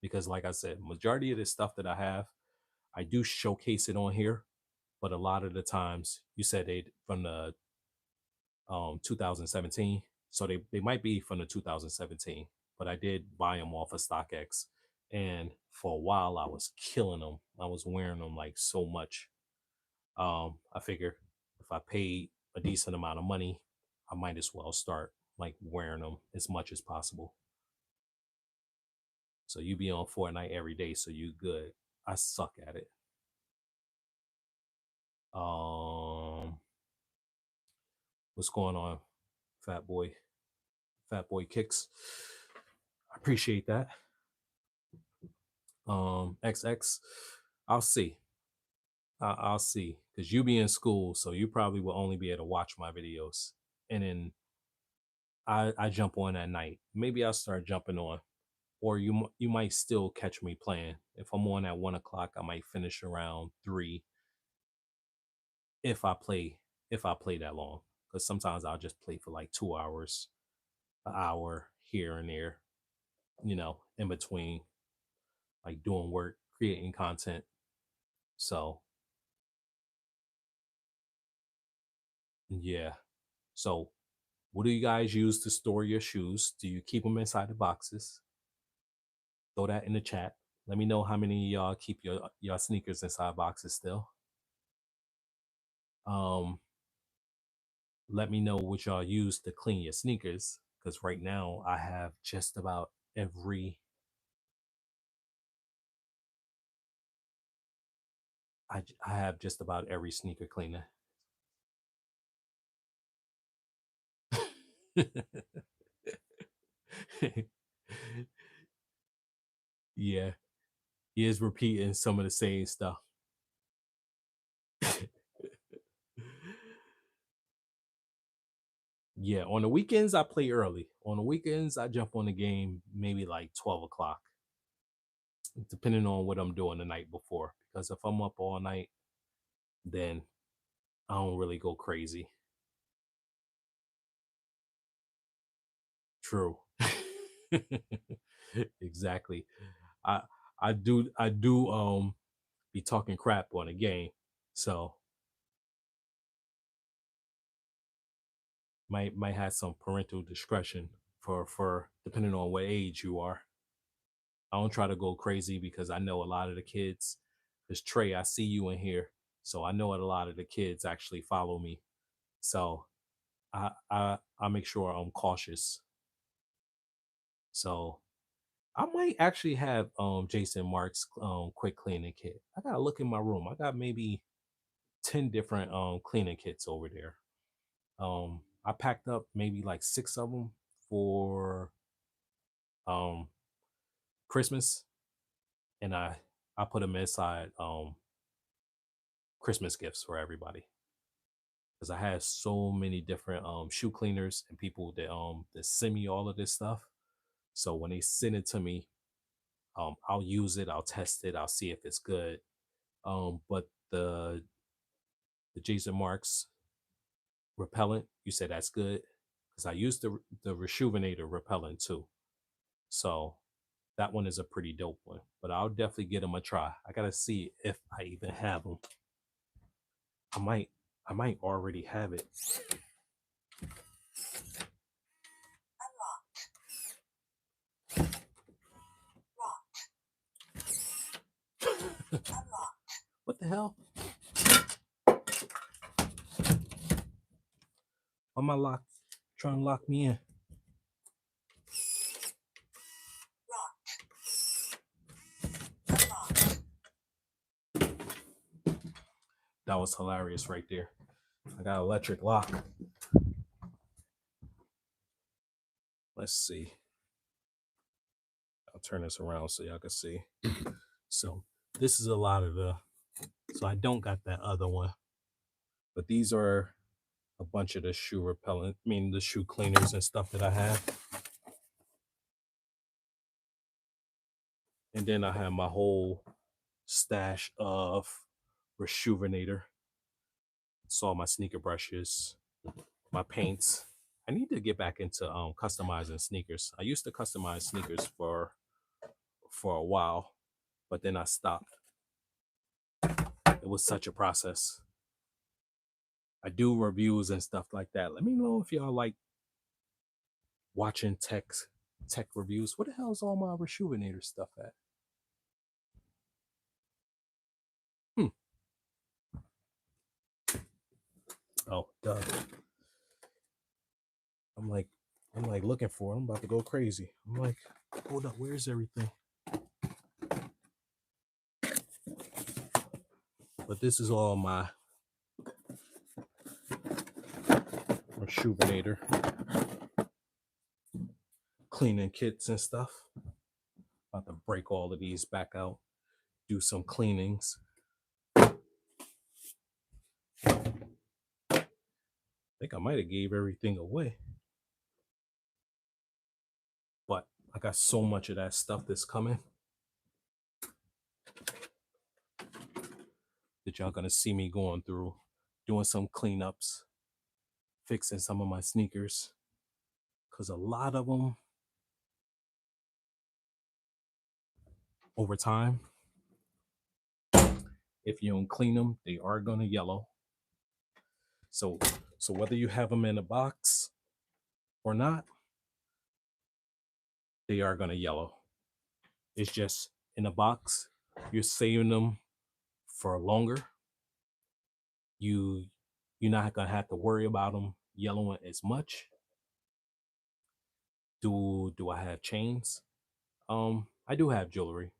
because like I said, majority of the stuff that I have, I do showcase it on here, but a lot of the times you said they from the 2017, so they might be from the 2017, but I did buy them off of StockX, and for a while I was killing them. I was wearing them like so much. I figure if I paid a decent amount of money, I might as well start like wearing them as much as possible. So you be on Fortnite every day, so you good. I suck at it. Um, What's going on, fat boy? Fat boy kicks. I appreciate that. XX. I'll see. I'll see. Because you be in school, so you probably will only be able to watch my videos. And then I jump on at night. Maybe I'll start jumping on. Or you might still catch me playing. If I'm on at 1 o'clock, I might finish around 3 if I play that long. Because sometimes I'll just play for like 2 hours, an hour here and there, in between, like doing work, creating content. So yeah. So what do you guys use to store your shoes? Do you keep them inside the boxes? Throw that in the chat. Let me know how many of y'all keep your sneakers inside boxes still. Um, Let me know what y'all use to clean your sneakers, because right now I have just about every I have just about every sneaker cleaner. Yeah, he is repeating some of the same stuff. Yeah, on the weekends I play early. On the weekends I jump on the game maybe like 12 o'clock, depending on what I'm doing the night before. Because if I'm up all night, then I don't really go crazy. True. Exactly. I I do be talking crap on a game. So might have some parental discretion for depending on what age you are. I don't try to go crazy because I know a lot of the kids. Because Trey, I see you in here, so I know a lot of the kids actually follow me. So I make sure I'm cautious. So I might actually have Jason Mark's quick cleaning kit. I gotta look in my room. I got maybe 10 different cleaning kits over there. I packed up maybe like 6 of them for um Christmas, and I put them inside Christmas gifts for everybody, because I had so many different shoe cleaners and people that send me all of this stuff. So when they send it to me, I'll use it, I'll test it, I'll see if it's good. But the Jason Marks repellent, you said that's good, because I used the Rejuvenator repellent too. So that one is a pretty dope one, but I'll definitely get them a try. I gotta see if I even have them. I might already have it. What the hell? Why am I locked? Trying to lock me in. That was hilarious right there. I got electric lock. Let's see. I'll turn this around so y'all can see. So this is a lot of so I don't got that other one, but these are a bunch of the shoe repellent, the shoe cleaners and stuff that I have. And then I have my whole stash of Rejuvenator. It's all my sneaker brushes, my paints. I need to get back into customizing sneakers. I used to customize sneakers for a while, but then I stopped. It was such a process. I do reviews and stuff like that. Let me know if y'all like watching tech reviews. What the hell is all my Rejuvenator stuff at? Oh, duh. I'm like looking for it. I'm about to go crazy. I'm like, hold up, where's everything? But this is all my Shoevenator, cleaning kits and stuff. About to break all of these back out, do some cleanings. I think I might have gave everything away, but I got so much of that stuff that's coming that y'all gonna see me going through, doing some cleanups, fixing some of my sneakers, because a lot of them over time, if you don't clean them, they are gonna yellow. So whether you have them in a box or not, they are gonna yellow. It's just in a box, you're saving them for longer. You're not gonna have to worry about them yellowing as much. Do I have chains? I do have jewelry,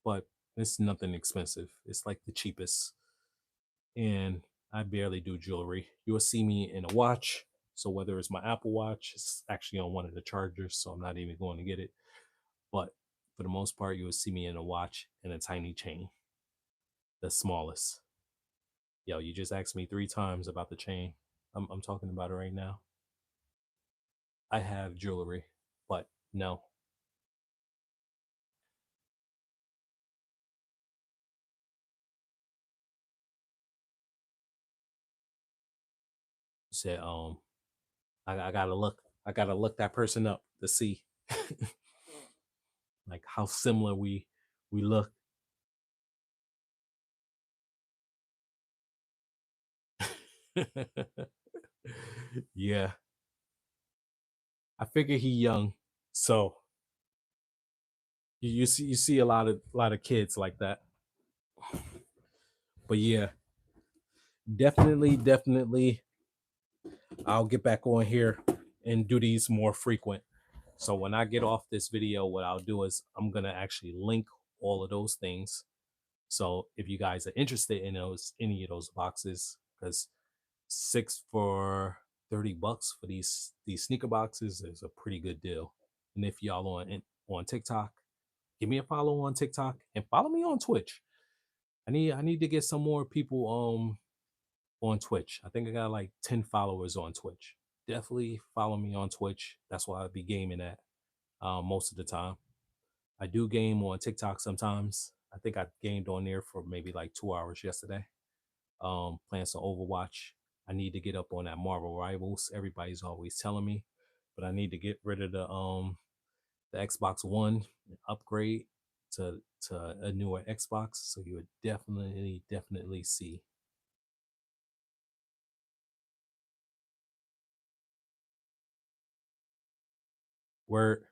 but it's nothing expensive. It's like the cheapest, and I barely do jewelry. You will see me in a watch. So whether it's my Apple Watch, it's actually on one of the chargers, so I'm not even going to get it. But for the most part, you will see me in a watch and a tiny chain, the smallest. Yo, you just asked me 3 times about the chain. I'm talking about it right now. I have jewelry, but no. You said, I gotta look. I gotta look that person up to see like how similar we look. Yeah, I figure he young, so you see a lot of kids like that. But yeah, definitely, I'll get back on here and do these more frequent. So when I get off this video, what I'll do is I'm gonna actually link all of those things. So if you guys are interested in those any of those boxes, because 6 for $30 for these sneaker boxes is a pretty good deal. And if y'all on TikTok, give me a follow on TikTok and follow me on Twitch. I need to get some more people on Twitch. I think I got like 10 followers on Twitch. Definitely follow me on Twitch. That's why I be gaming at most of the time. I do game on TikTok sometimes. I think I gamed on there for maybe like 2 hours yesterday. Playing some Overwatch. I need to get up on that Marvel Rivals. Everybody's always telling me, but I need to get rid of the Xbox One and upgrade to a newer Xbox. So you would definitely see. Where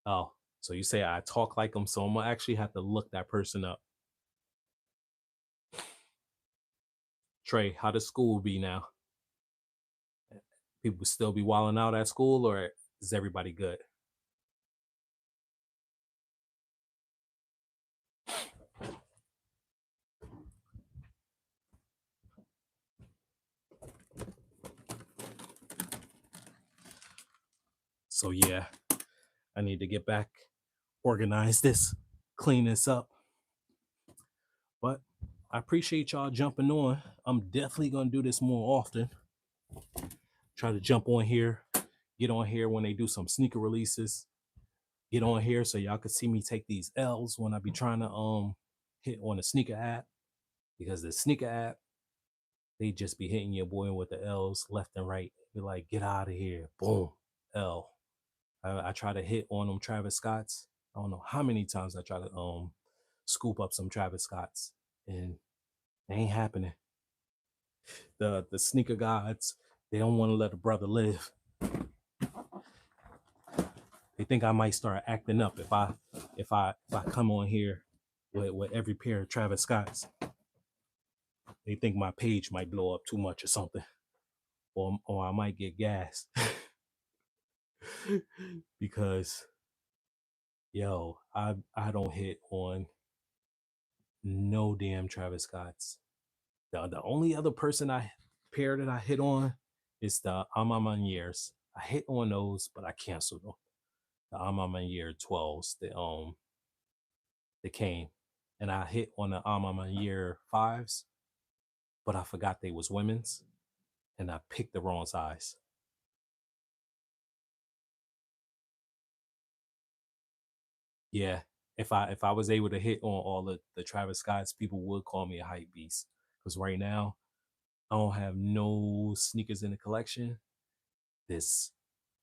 oh, so you say I talk like them, so I'm gonna actually have to look that person up. Trey, how does school be now? People still be wilding out at school, or is everybody good? So yeah, I need to get back, organize this, clean this up. But I appreciate y'all jumping on. I'm definitely gonna do this more often. Try to jump on here, get on here when they do some sneaker releases. Get on here so y'all can see me take these L's when I be trying to hit on the sneaker app, because the sneaker app, they just be hitting your boy with the L's left and right. Be like, get out of here. Boom. L. I try to hit on them Travis Scotts. I don't know how many times I try to scoop up some Travis Scotts, and it ain't happening. The sneaker gods, they don't want to let a brother live. They think I might start acting up if I come on here with every pair of Travis Scotts. They think my page might blow up too much or something, or I might get gassed. Because Yo, I don't hit on no damn Travis Scott's. The only other person I pair that I hit on is the Amamaniers. I hit on those, but I canceled them. The Amamanier 12s, they came. And I hit on the Amamanier 5s, but I forgot they was women's and I picked the wrong size. Yeah. If I was able to hit on all the Travis Scotts, people would call me a hype beast. Because right now, I don't have no sneakers in the collection. This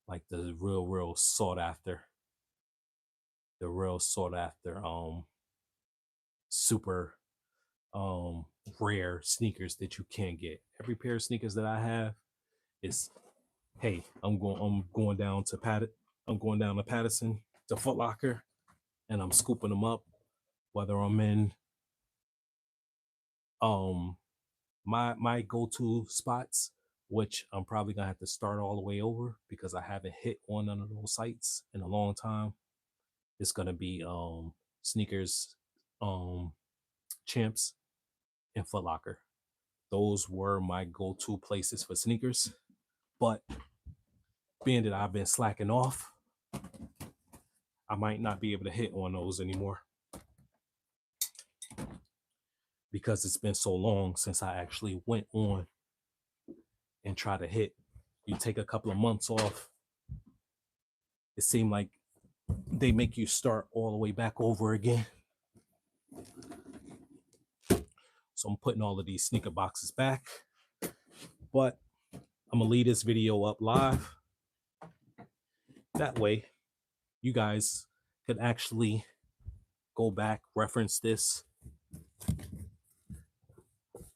like the real sought after, the real sought after super um rare sneakers that you can get. Every pair of sneakers that I have is, hey, I'm going down to I'm going down to Patterson to Foot Locker and I'm scooping them up, whether I'm in um my go-to spots, which I'm probably gonna have to start all the way over because I haven't hit on none of those sites in a long time. It's gonna be sneakers, um champs, and Foot Locker. Those were my go-to places for sneakers. But being that I've been slacking off, I might not be able to hit on those anymore because it's been so long since I actually went on and tried to hit. You take a couple of months off, it seemed like they make you start all the way back over again. So I'm putting all of these sneaker boxes back, but I'm gonna leave this video up live. That way, you guys could actually go back, reference this.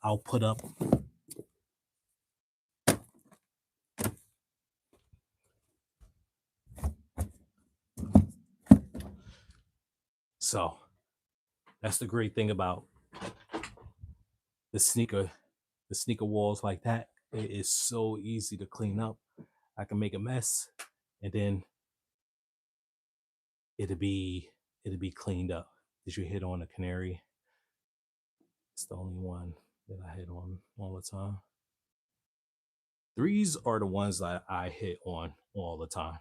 I'll put up so that's the great thing about the sneaker, the sneaker walls like that. It is so easy to clean up. I can make a mess and then it'll be it'll be cleaned up. Did you hit on a canary? It's the only one that I hit on all the time. Threes are the ones that I hit on all the time.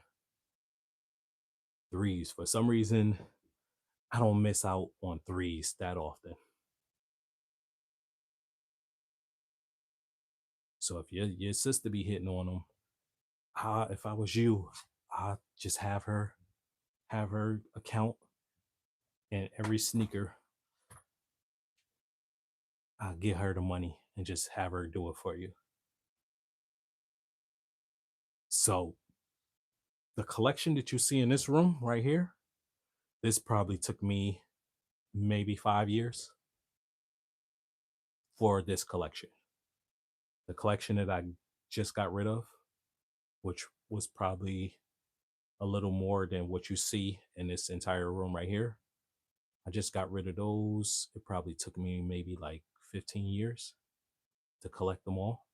Threes. For some reason, I don't miss out on threes that often. So if your sister be hitting on them, if I was you, I'd just have her account and every sneaker. I'll get her the money and just have her do it for you. So the collection that you see in this room right here, this probably took me maybe 5 years for this collection. The collection that I just got rid of, which was probably a little more than what you see in this entire room right here. I just got rid of those. It probably took me maybe like 15 years to collect them all.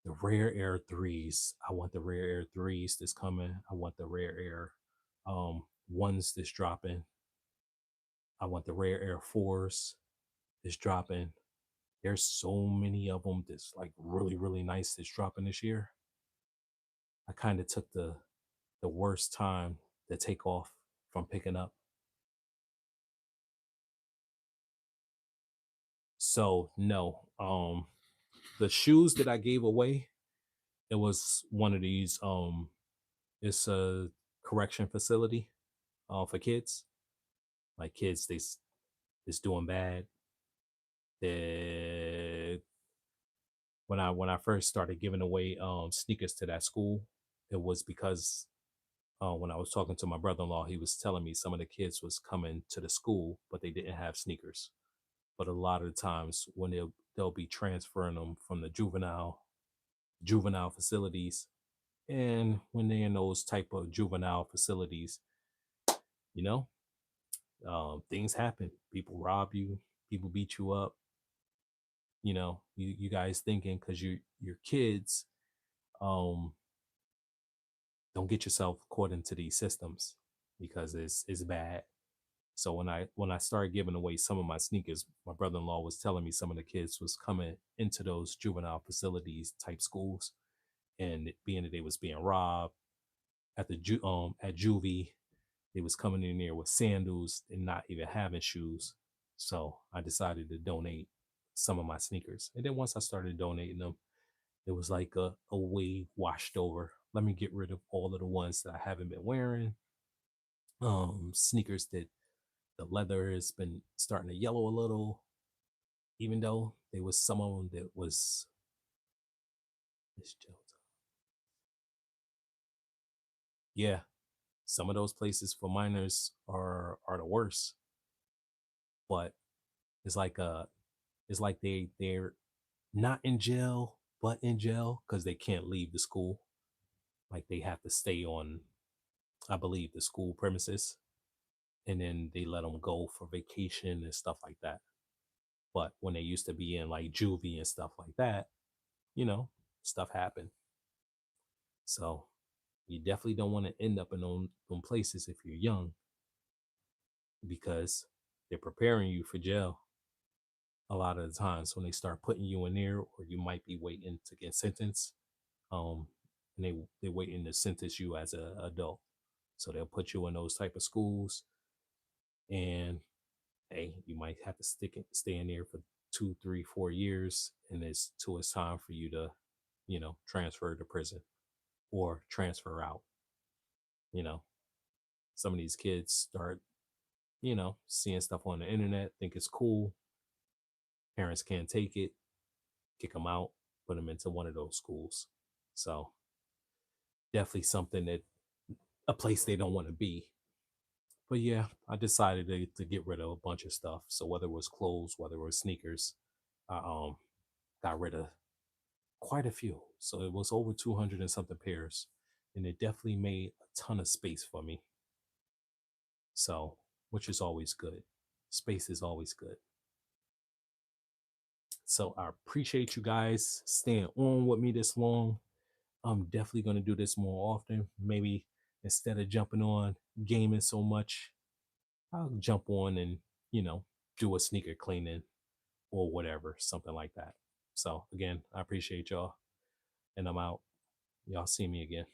The rare air threes. I want the rare air threes that's coming. I want the rare air ones that's dropping. I want the rare air fours that's dropping. There's so many of them that's like really nice that's dropping this year. I kind of took the worst time to take off from picking up. So no, the shoes that I gave away, it was one of these. It's a correction facility, for kids. Like kids, is doing bad. They when I first started giving away sneakers to that school, it was because when I was talking to my brother-in-law, he was telling me some of the kids was coming to the school, but they didn't have sneakers. But a lot of the times when they'll be transferring them from the juvenile facilities, and when they're in those type of juvenile facilities, you know, things happen. People rob you, people beat you up. You know, you guys thinking because you're kids, um, don't get yourself caught into these systems. because it's bad. So when I started giving away some of my sneakers, my brother-in-law was telling me some of the kids was coming into those juvenile facilities type schools, and being that they was being robbed at the at juvie, they was coming in there with sandals and not even having shoes. So I decided to donate some of my sneakers. And then once I started donating them, it was like a wave washed over. Let me get rid of all of the ones that I haven't been wearing. Sneakers that the leather has been starting to yellow a little, even though there was some of them that was yeah, some of those places for minors are the worst. But it's like it's like they're not in jail, but in jail because they can't leave the school. Like they have to stay on, I believe, the school premises, and then they let them go for vacation and stuff like that. But when they used to be in like juvie and stuff like that, you know, stuff happened. So you definitely don't want to end up in them places if you're young because they're preparing you for jail a lot of the times when they start putting you in there, or you might be waiting to get sentenced. Um, and they're waiting to sentence you as an adult. So they'll put you in those type of schools, and hey, you might have to stay in there for 2, 3, 4 years, and it's time for you to, transfer to prison or transfer out. You know, some of these kids start, seeing stuff on the internet, think it's cool. Parents can't take it, kick them out, put them into one of those schools. So definitely something that a place they don't want to be. But yeah, I decided to get rid of a bunch of stuff. So whether it was clothes, whether it was sneakers, I got rid of quite a few. So it was over 200 and something pairs. And it definitely made a ton of space for me. So, which is always good. Space is always good. So I appreciate you guys staying on with me this long. I'm definitely going to do this more often. Maybe instead of jumping on gaming so much, I'll jump on and, you know, do a sneaker cleaning or whatever, something like that. So again, I appreciate y'all, and I'm out. Y'all see me again.